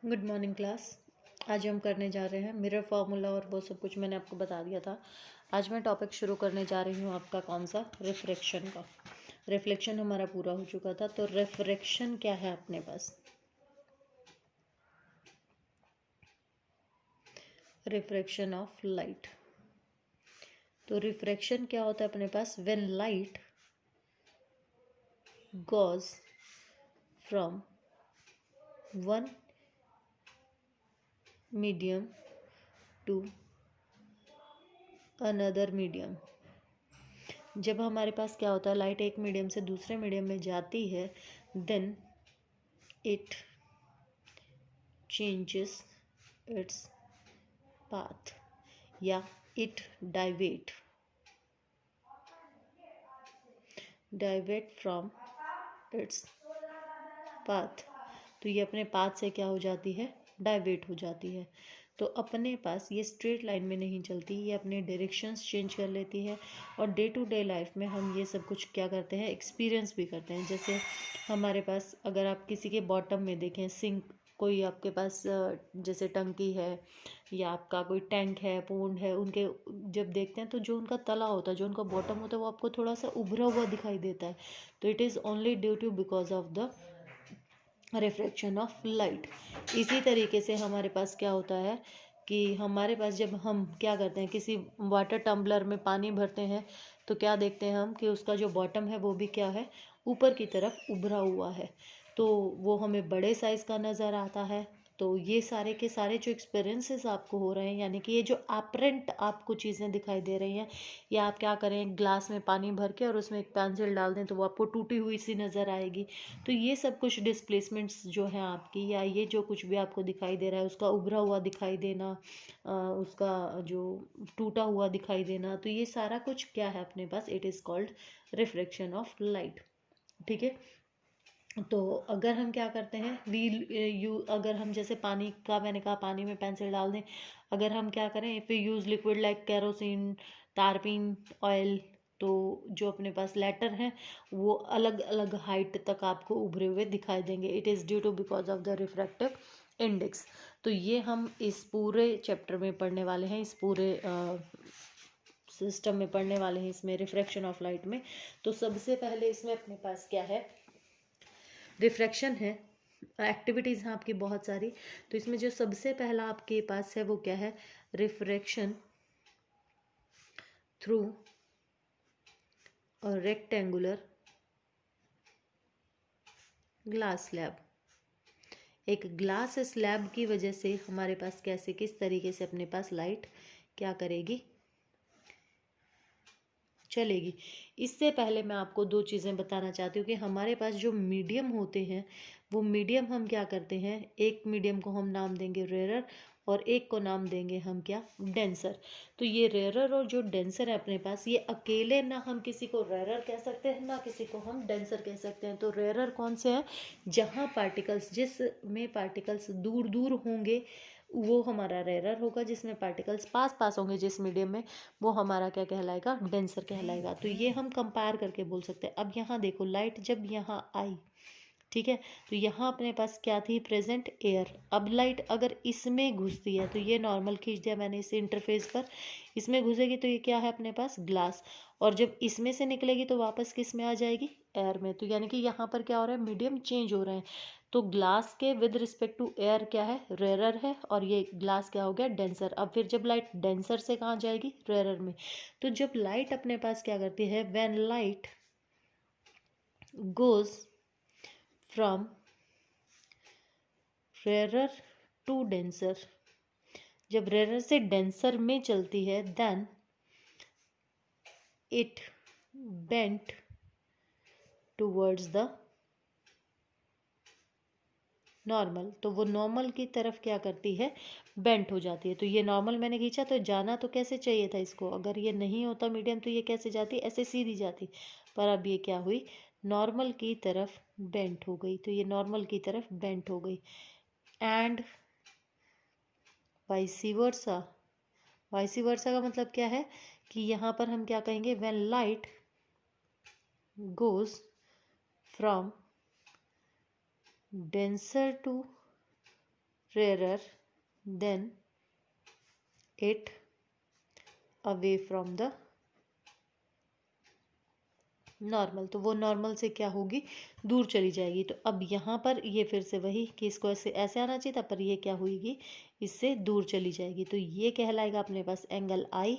Good morning class. आज हम करने जा रहे हैं मिरर फार्मूला और वो सब कुछ मैंने आपको बता दिया था। आज मैं टॉपिक शुरू करने जा रही हूँ आपका कौन सा, रिफ्रैक्शन का। रिफ्लेक्शन हमारा पूरा हो चुका था, तो रिफ्रैक्शन क्या है अपने पास। Refraction of light. तो रिफ्रैक्शन क्या होता है अपने पास, when light goes from one medium to another medium. जब हमारे पास क्या होता है, लाइट एक मीडियम से दूसरे मीडियम में जाती है, then it changes its path या it deviate from its path. तो ये अपने पाथ से क्या हो जाती है, डाइवेट हो जाती है। तो अपने पास ये स्ट्रेट लाइन में नहीं चलती, ये अपने डायरेक्शंस चेंज कर लेती है। और डे टू डे लाइफ में हम ये सब कुछ क्या करते हैं, एक्सपीरियंस भी करते हैं। जैसे हमारे पास अगर आप किसी के बॉटम में देखें, सिंक कोई आपके पास जैसे टंकी है या आपका कोई टैंक है, पोंड है, उनके जब देखते हैं तो जो उनका तला होता है, जो उनका बॉटम होता है, वो आपको थोड़ा सा उभरा हुआ दिखाई देता है। तो it is only due to because of the refraction of light. इसी तरीके से हमारे पास क्या होता है कि हमारे पास जब हम क्या करते हैं, किसी वाटर टम्बलर में पानी भरते हैं, तो क्या देखते हैं हम कि उसका जो बॉटम है वो भी क्या है, ऊपर की तरफ उभरा हुआ है। तो वो हमें बड़े साइज़ का नज़र आता है। तो ये सारे के सारे जो एक्सपीरियंसेस आपको हो रहे हैं, यानी कि ये जो एपरेंट आपको चीज़ें दिखाई दे रही हैं, या आप क्या करें, ग्लास में पानी भर के और उसमें एक पेंसिल डाल दें तो वो आपको टूटी हुई सी नज़र आएगी। तो ये सब कुछ डिस्प्लेसमेंट्स जो हैं आपकी, या ये जो कुछ भी आपको दिखाई दे रहा है, उसका उभरा हुआ दिखाई देना, उसका जो टूटा हुआ दिखाई देना, तो ये सारा कुछ क्या है अपने पास, it is called reflection of light. ठीक है। तो अगर हम क्या करते हैं, अगर हम जैसे पानी का, मैंने कहा पानी में पेंसिल डाल दें, अगर हम क्या करें, if you use liquid like kerosene, तारपीन ऑयल, तो जो अपने पास लेटर हैं वो अलग अलग हाइट तक आपको उभरे हुए दिखाई देंगे। It is due to because of the refractive index. तो ये हम इस पूरे चैप्टर में पढ़ने वाले हैं, इस पूरे सिस्टम में पढ़ने वाले हैं, इसमें रिफ्रैक्शन ऑफ लाइट में। तो सबसे पहले इसमें अपने पास क्या है, रिफ्रैक्शन है। एक्टिविटीज़ हैं आपकी बहुत सारी। तो इसमें जो सबसे पहला आपके पास है वो क्या है, रिफ्रैक्शन थ्रू और रेक्टेंगुलर ग्लास स्लैब। एक ग्लास स्लैब की वजह से हमारे पास कैसे, किस तरीके से अपने पास लाइट क्या करेगी, चलेगी। इससे पहले मैं आपको दो चीज़ें बताना चाहती हूँ कि हमारे पास जो मीडियम होते हैं, वो मीडियम हम क्या करते हैं, एक मीडियम को हम नाम देंगे रेयरर और एक को नाम देंगे हम क्या, डेंसर। तो ये रेयरर और जो डेंसर है अपने पास, ये अकेले ना हम किसी को रेयरर कह सकते हैं ना किसी को हम डेंसर कह सकते हैं। तो रेयरर कौन से हैं, जहाँ पार्टिकल्स, जिसमें पार्टिकल्स दूर दूर होंगे वो हमारा रेयरर होगा, जिसमें पार्टिकल्स पास पास होंगे जिस मीडियम में, वो हमारा क्या कहलाएगा, डेंसर कहलाएगा। तो ये हम कंपेयर करके बोल सकते हैं। अब यहाँ देखो, लाइट जब यहाँ आई, ठीक है, तो यहाँ अपने पास क्या थी, प्रेजेंट एयर। अब लाइट अगर इसमें घुसती है, तो ये नॉर्मल खींच दिया मैंने इस इंटरफेस पर, इसमें घुसेगी तो ये क्या है अपने पास, ग्लास। और जब इसमें से निकलेगी तो वापस किस में आ जाएगी, एयर में। तो यानी कि यहाँ पर क्या हो रहा है, मीडियम चेंज हो रहे हैं। तो ग्लास के विद रिस्पेक्ट टू एयर क्या है, रेयरर है, और ये ग्लास क्या हो गया, डेंसर। अब फिर जब लाइट डेंसर से कहाँ जाएगी, रेयरर में। तो जब लाइट अपने पास क्या करती है, when light goes from rarer to denser, जब रेयरर से डेंसर में चलती है, then it bent towards the normal. तो वो नॉर्मल की तरफ क्या करती है, बेंट हो जाती है। तो ये नॉर्मल मैंने खींचा, तो जाना तो कैसे चाहिए था इसको, अगर ये नहीं होता मीडियम तो ये कैसे जाती, ऐसे सीधी जाती। पर अब ये क्या हुई, नॉर्मल की तरफ बेंट हो गई। तो ये नॉर्मल की तरफ बेंट हो गई। एंड वाइसी वर्सा। वाइसी वर्सा का मतलब क्या है कि यहाँ पर हम क्या कहेंगे, when light goes from denser to rarer than it away from the normal, तो वो नॉर्मल से क्या होगी, दूर चली जाएगी। तो अब यहाँ पर ये फिर से वही कि इसको ऐसे ऐसे आना चाहिए था, पर ये क्या हुईगी, इससे दूर चली जाएगी। तो ये कहलाएगा अपने पास एंगल आई।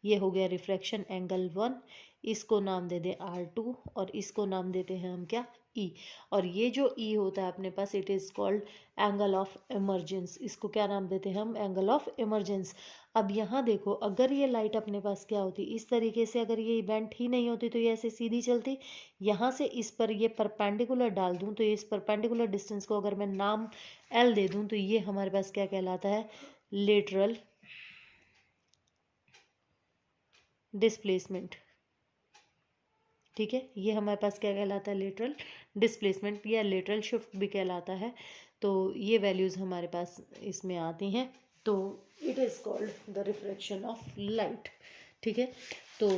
ये हो गया रिफ्रैक्शन एंगल 1। इसको नाम दे दें R2 और इसको नाम देते हैं हम क्या, E। और ये जो E होता है अपने पास, it is called angle of emergence. इसको क्या नाम देते हैं हम, एंगल ऑफ इमरजेंस। अब यहाँ देखो, अगर ये लाइट अपने पास क्या होती, इस तरीके से अगर ये इवेंट ही नहीं होती तो ये ऐसे सीधी चलती। यहाँ से इस पर ये परपेंडिकुलर डाल दूँ तो इस परपेंडिकुलर डिस्टेंस को अगर मैं नाम L दे दूँ तो ये हमारे पास क्या कहलाता है, लेटरल डिस्प्लेसमेंट। ठीक है, ये हमारे पास क्या कहलाता है, लेटरल डिस्प्लेसमेंट या लेटरल शिफ्ट भी कहलाता है। तो ये वैल्यूज़ हमारे पास इसमें आती हैं। तो it is called the refraction of light. ठीक है, तो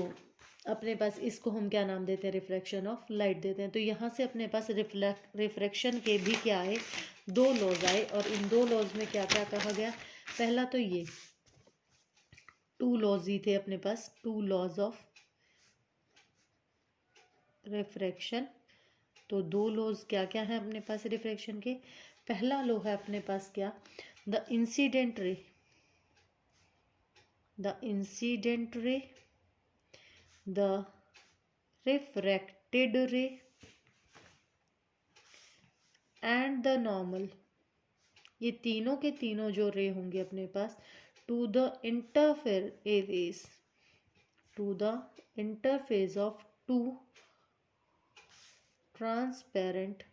अपने पास इसको हम क्या नाम देते हैं, रिफ्रैक्शन ऑफ लाइट देते हैं। तो यहाँ से अपने पास रिफ्रैक्शन के भी क्या आए, 2 लॉज आए। और इन 2 लॉज में क्या क्या कहा गया, पहला तो ये 2 लॉज ही थे अपने पास, 2 लॉज ऑफ रिफ्रैक्शन। तो 2 लॉज क्या क्या है अपने पास रिफ्रैक्शन के। पहला लॉ है अपने पास क्या, the incident ray, the incident ray, the refracted ray and the normal. ये तीनों के तीनों जो रे होंगे अपने पास, to the interference, to the interface of 2 transparent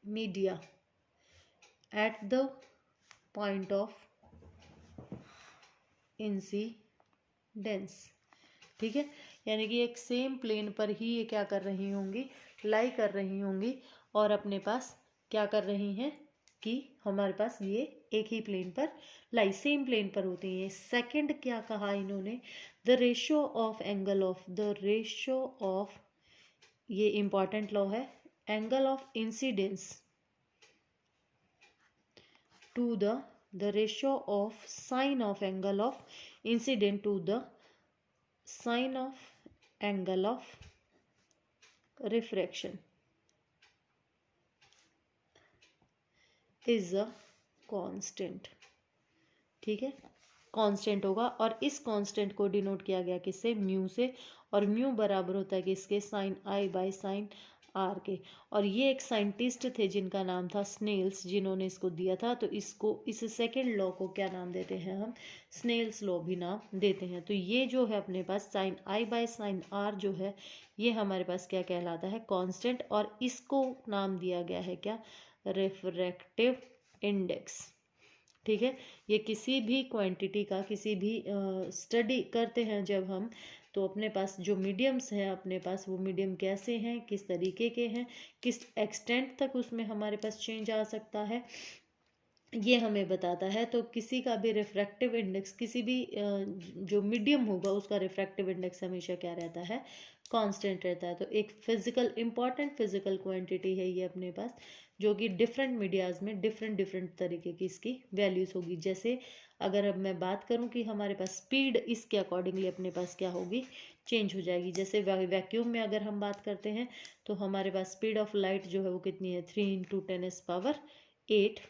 media at the point of incidence. ठीक है, यानी कि एक सेम प्लेन पर ही ये क्या कर रही होंगी, लाई कर रही होंगी। और अपने पास क्या कर रही हैं कि हमारे पास ये एक ही प्लेन पर लाई, सेम प्लेन पर होती हैं। सेकंड क्या कहा इन्होंने, the ratio of angle of, the ratio of, ये इंपॉर्टेंट लॉ है, angle of incidence to the ratio of sine of angle of incident to the sine of angle of refraction is a constant। ठीक है, constant होगा। और इस constant को denote किया गया किससे, म्यू से। और म्यू बराबर होता है किसके, sine I by sine R के। और ये एक साइंटिस्ट थे जिनका नाम था स्नेल्स, जिन्होंने इसको दिया था। तो इसको, इस सेकेंड लॉ को क्या नाम देते हैं हम, स्नेल्स लॉ भी नाम देते हैं। तो ये जो है अपने पास sine I by sine r जो है, ये हमारे पास क्या कहलाता है, कांस्टेंट। और इसको नाम दिया गया है क्या, रिफ्रैक्टिव इंडेक्स। ठीक है, ये किसी भी क्वांटिटी का, किसी भी स्टडी करते हैं जब हम, तो अपने पास जो मीडियम्स हैं अपने पास, वो मीडियम कैसे हैं, किस तरीके के हैं, किस एक्सटेंट तक उसमें हमारे पास चेंज आ सकता है, ये हमें बताता है। तो किसी का भी रिफ्रैक्टिव इंडेक्स, किसी भी जो मीडियम होगा उसका रिफ्रैक्टिव इंडेक्स हमेशा क्या रहता है, कांस्टेंट रहता है। तो एक फिजिकल, इंपॉर्टेंट फिजिकल क्वांटिटी है ये अपने पास, जो कि डिफरेंट मीडियाज में डिफरेंट डिफरेंट तरीके की इसकी वैल्यूज होगी। जैसे अगर अब मैं बात करूं कि हमारे पास स्पीड, इसके अकॉर्डिंगली अपने पास क्या होगी, चेंज हो जाएगी। जैसे वैक्यूम में अगर हम बात करते हैं तो हमारे पास स्पीड ऑफ लाइट जो है वो कितनी है, 3 × 10⁸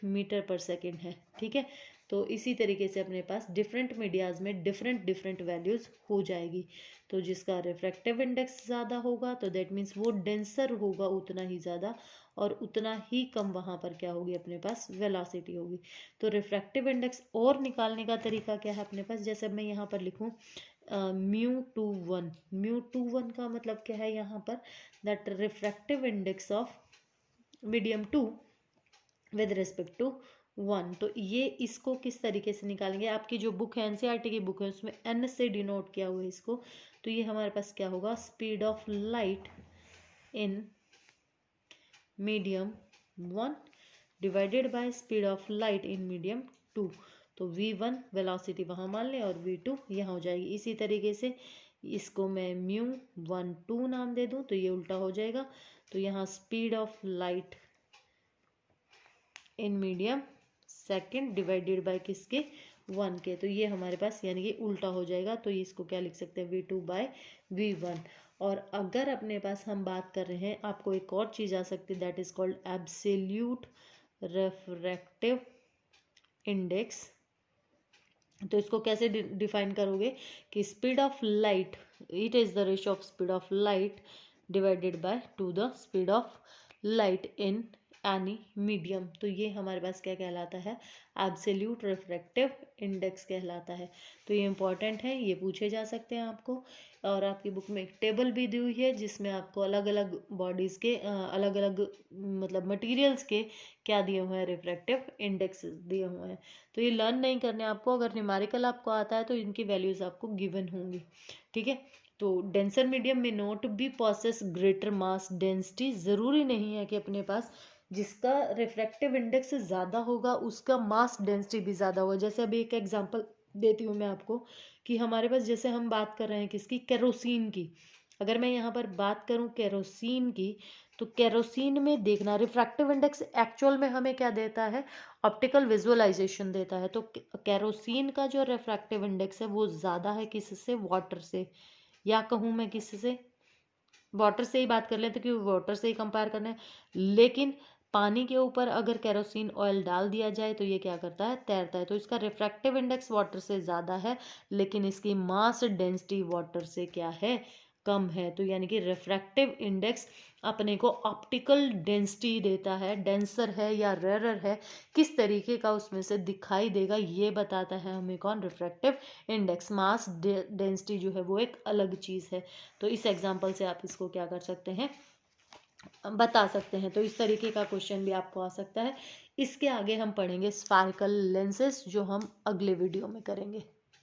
मीटर पर सेकेंड है। ठीक है, तो इसी तरीके से अपने पास डिफरेंट मीडियाज में डिफरेंट डिफरेंट वैल्यूज हो जाएगी। तो जिसका रिफ्रैक्टिव इंडेक्स ज़्यादा होगा तो दैट मीन्स वो डेंसर होगा उतना ही ज़्यादा, और उतना ही कम वहाँ पर क्या होगी, अपने पास वेलोसिटी होगी। तो रिफ्रैक्टिव इंडेक्स और निकालने का तरीका क्या है अपने पास, जैसे मैं यहाँ पर लिखूँ μ21, μ21 का मतलब क्या है यहाँ पर, that refractive index of medium 2 with respect to 1। तो ये इसको किस तरीके से निकालेंगे, आपकी जो बुक है एनसीईआरटी की बुक है उसमें n से डिनोट किया हुआ है इसको। तो ये हमारे पास क्या होगा, speed of light in medium 1 divided by speed of light in medium 2। तो v1 वेलोसिटी वहाँ मान लें और v2 यहाँ हो जाएगी। इसी तरीके से इसको मैं μ12 नाम दे दूँ तो ये उल्टा हो जाएगा। तो यहाँ speed of light in medium second divided by किसके 1 के, तो ये हमारे पास यानी कि उल्टा हो जाएगा। तो इसको क्या लिख सकते हैं V2/V1। और अगर अपने पास हम बात कर रहे हैं, आपको एक और चीज़ आ सकती है that is called absolute refractive index. तो इसको कैसे डिफाइन करोगे कि speed of light, it is the ratio of speed of light divided by two the speed of light in any medium. तो ये हमारे पास क्या कहलाता है, एब्सोल्यूट रिफ्रैक्टिव इंडेक्स कहलाता है। तो ये इंपॉर्टेंट है, ये पूछे जा सकते हैं आपको। और आपकी बुक में एक टेबल भी दी हुई है जिसमें आपको अलग अलग बॉडीज़ के अलग अलग मतलब मटेरियल्स के क्या दिए हुए हैं, रिफ्रैक्टिव इंडेक्स दिए हुए हैं। तो ये लर्न नहीं करने आपको, अगर न्यूमेरिकल आपको आता है तो इनकी वैल्यूज़ आपको गिवन होंगी, ठीक है। तो डेंसर मीडियम में not be possesses greater mass density, ज़रूरी नहीं है कि अपने पास जिसका रिफ्रैक्टिव इंडेक्स ज़्यादा होगा उसका मास डेंसिटी भी ज़्यादा होगा। जैसे अभी एक एग्जांपल देती हूँ मैं आपको कि हमारे पास जैसे हम बात कर रहे हैं किसकी, केरोसिन की। अगर मैं यहाँ पर बात करूँ केरोसिन की, तो केरोसिन में देखना रिफ्रैक्टिव इंडेक्स एक्चुअल में हमें क्या देता है, ऑप्टिकल विजुअलाइजेशन देता है। तो केरोसिन का जो रिफ्रैक्टिव इंडेक्स है वो ज़्यादा है किससे, वाटर से, या कहूँ मैं किससे, वाटर से ही बात कर लेते क्योंकि वाटर से ही कंपेयर करना है। लेकिन पानी के ऊपर अगर केरोसिन ऑयल डाल दिया जाए तो ये क्या करता है, तैरता है। तो इसका रिफ्रैक्टिव इंडेक्स वाटर से ज़्यादा है, लेकिन इसकी मास डेंसिटी वाटर से क्या है, कम है। तो यानी कि रिफ्रैक्टिव इंडेक्स अपने को ऑप्टिकल डेंसिटी देता है, डेंसर है या रेरर है, किस तरीके का उसमें से दिखाई देगा ये बताता है हमें कौन, रिफ्रैक्टिव इंडेक्स। मास डेंसिटी जो है वो एक अलग चीज़ है। तो इस एग्जांपल से आप इसको क्या कर सकते हैं, बता सकते हैं। तो इस तरीके का क्वेश्चन भी आपको आ सकता है। इसके आगे हम पढ़ेंगे स्फेरिकल लेंसेज, जो हम अगले वीडियो में करेंगे।